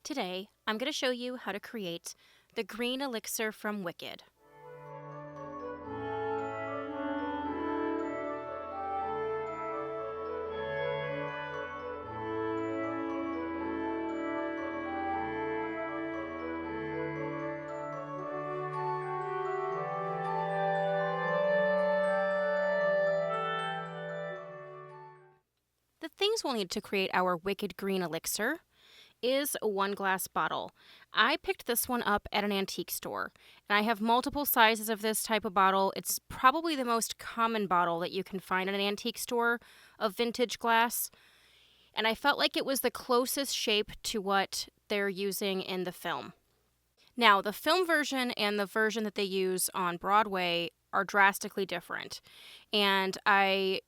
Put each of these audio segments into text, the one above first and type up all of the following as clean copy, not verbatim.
Today, I'm going to show you how to create the Green Elixir from Wicked. The things we'll need to create our Wicked Green Elixir is a 1-glass bottle. I picked this one up at an antique store, and I have multiple sizes of this type of bottle. It's probably the most common bottle that you can find at an antique store of vintage glass, and I felt like it was the closest shape to what they're using in the film. Now, the film version and the version that they use on Broadway are drastically different, and I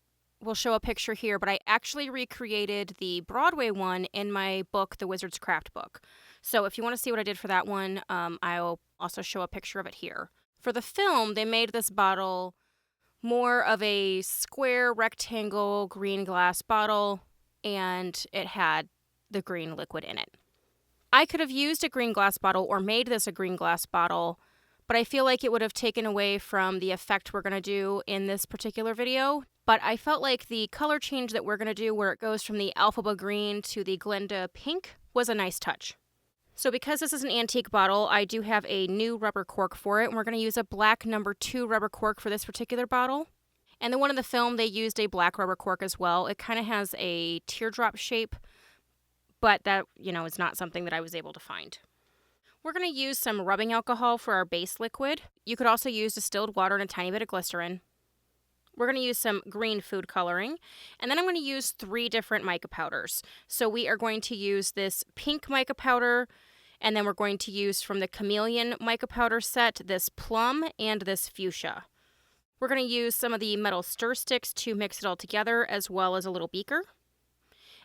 will show a picture here, but I actually recreated the Broadway one in my book, The Wizard's Craft Book. So if you want to see what I did for that one, I'll also show a picture of it here. For the film, they made this bottle more of a square rectangle green glass bottle, and it had the green liquid in it. I could have used a green glass bottle or made this a green glass bottle, but I feel like it would have taken away from the effect we're going to do in this particular video. But I felt like the color change that we're going to do, where it goes from the Elphaba green to the Glinda pink, was a nice touch. So because this is an antique bottle, I do have a new rubber cork for it, and we're going to use a black number 2 rubber cork for this particular bottle. And the one in the film, they used a black rubber cork as well. It kind of has a teardrop shape, but that, is not something that I was able to find. We're going to use some rubbing alcohol for our base liquid. You could also use distilled water and a tiny bit of glycerin. We're going to use some green food coloring, and then I'm going to use 3 different mica powders. So we are going to use this pink mica powder, and then we're going to use from the Chameleon mica powder set this Plum and this Fuchsia. We're going to use some of the metal stir sticks to mix it all together, as well as a little beaker.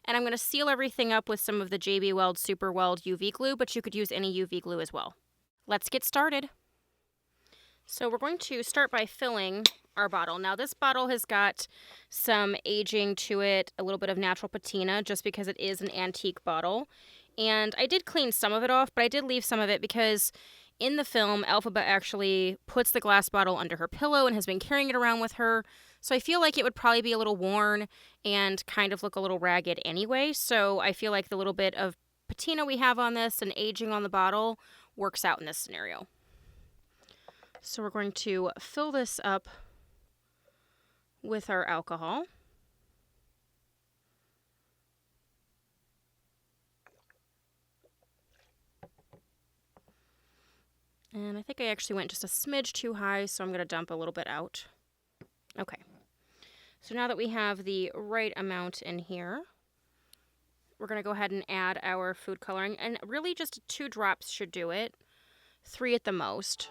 And I'm going to seal everything up with some of the JB Weld Super Weld UV glue, but you could use any UV glue as well. Let's get started. So we're going to start by filling our bottle. Now this bottle has got some aging to it, a little bit of natural patina, just because it is an antique bottle. And I did clean some of it off, but I did leave some of it because in the film, Elphaba actually puts the glass bottle under her pillow and has been carrying it around with her. So I feel like it would probably be a little worn and kind of look a little ragged anyway. So I feel like the little bit of patina we have on this and aging on the bottle works out in this scenario. So we're going to fill this up with our alcohol. And I think I actually went just a smidge too high, so I'm going to dump a little bit out. Okay. So now that we have the right amount in here, we're going to go ahead and add our food coloring. And really just 2 drops should do it. 3 at the most.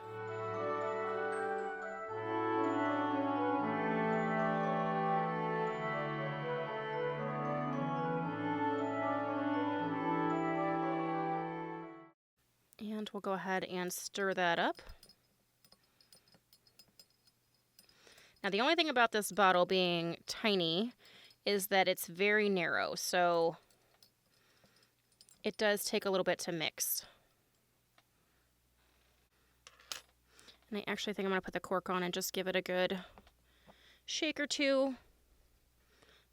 And we'll go ahead and stir that up. Now the only thing about this bottle being tiny is that it's very narrow, so it does take a little bit to mix. And I actually think I'm going to put the cork on and just give it a good shake or 2,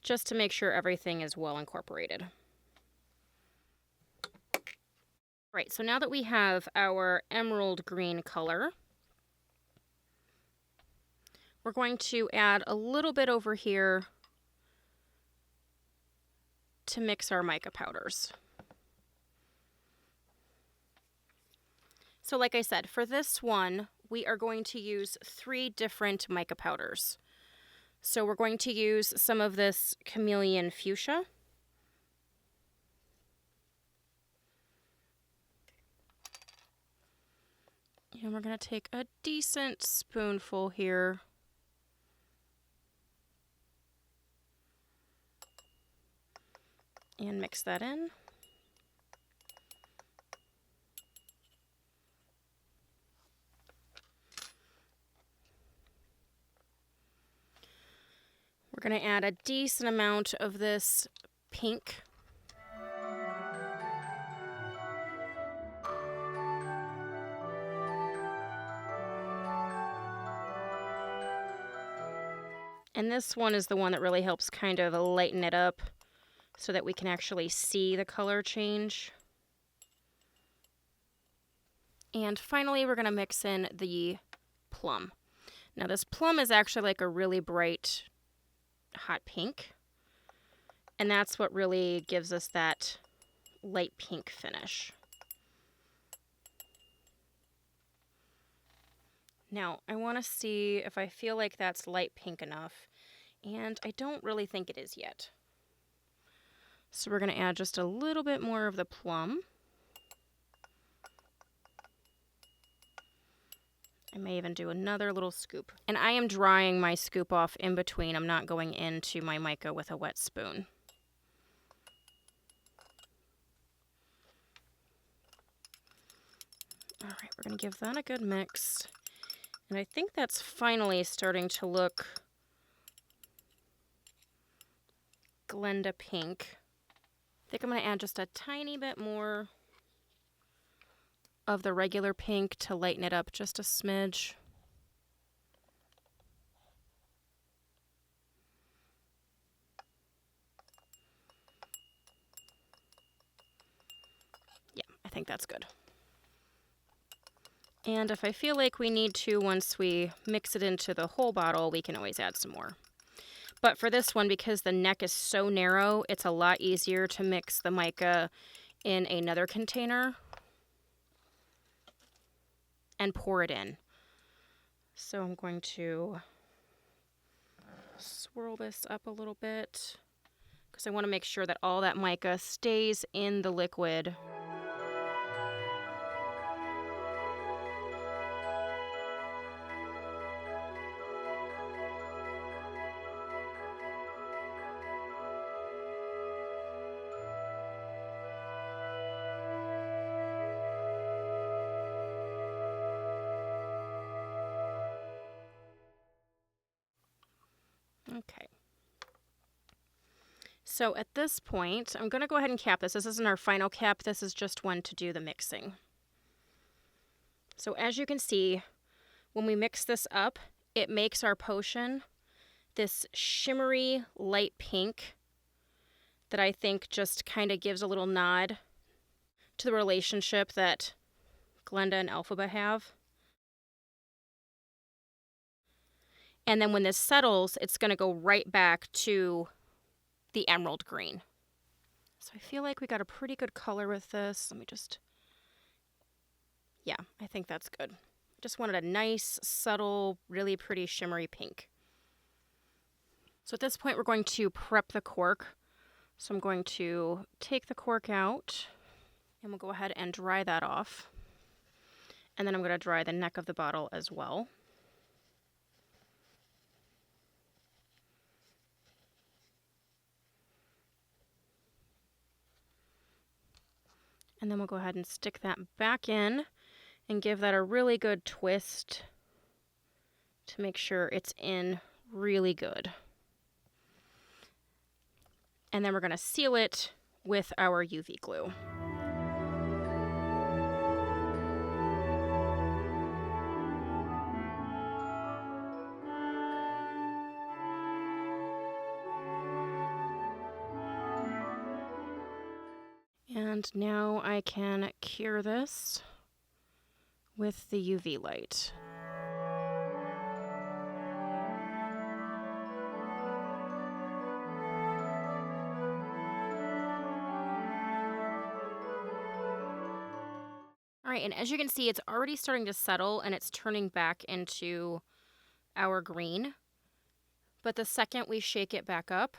just to make sure everything is well incorporated. Right, so now that we have our emerald green color, we're going to add a little bit over here to mix our mica powders. So like I said, for this one, we are going to use 3 different mica powders. So we're going to use some of this Chameleon Fuchsia. And we're going to take a decent spoonful here. And mix that in. We're going to add a decent amount of this pink. And this one is the one that really helps kind of lighten it up so that we can actually see the color change. And finally, we're going to mix in the Plum. Now this Plum is actually like a really bright hot pink. And that's what really gives us that light pink finish. Now, I want to see if I feel like that's light pink enough. And I don't really think it is yet. So we're going to add just a little bit more of the Plum. I may even do another little scoop. And I am drying my scoop off in between. I'm not going into my mica with a wet spoon. All right, we're going to give that a good mix. And I think that's finally starting to look Glinda pink. I think I'm going to add just a tiny bit more of the regular pink to lighten it up just a smidge. Yeah, I think that's good. And if I feel like we need to, once we mix it into the whole bottle, we can always add some more. But for this one, because the neck is so narrow, it's a lot easier to mix the mica in another container and pour it in. So I'm going to swirl this up a little bit because I want to make sure that all that mica stays in the liquid. Okay. So at this point, I'm going to go ahead and cap this. This isn't our final cap. This is just one to do the mixing. So as you can see, when we mix this up, it makes our potion this shimmery light pink that I think just kind of gives a little nod to the relationship that Glinda and Elphaba have. And then when this settles, it's going to go right back to the emerald green. So I feel like we got a pretty good color with this. Let me just... Yeah, I think that's good. Just wanted a nice, subtle, really pretty shimmery pink. So at this point, we're going to prep the cork. So I'm going to take the cork out, and we'll go ahead and dry that off. And then I'm going to dry the neck of the bottle as well. And then we'll go ahead and stick that back in and give that a really good twist to make sure it's in really good. And then we're going to seal it with our UV glue. And now I can cure this with the UV light. All right, and as you can see, it's already starting to settle and it's turning back into our green. But the second we shake it back up,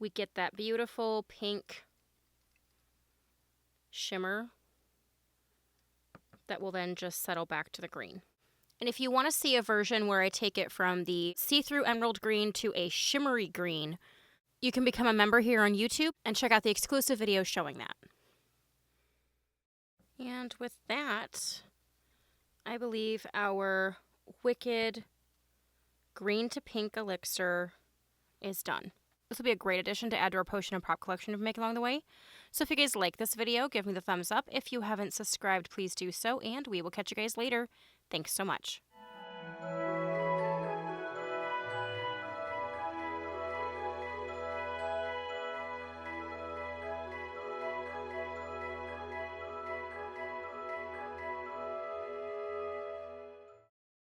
we get that beautiful pink shimmer that will then just settle back to the green. And if you want to see a version where I take it from the see-through emerald green to a shimmery green, you can become a member here on YouTube and check out the exclusive video showing that. And with that, I believe our wicked green to pink elixir is done. This will be a great addition to add to our potion and prop collection to make along the way. So if you guys like this video, give me the thumbs up. If you haven't subscribed, please do so, and we will catch you guys later. Thanks so much.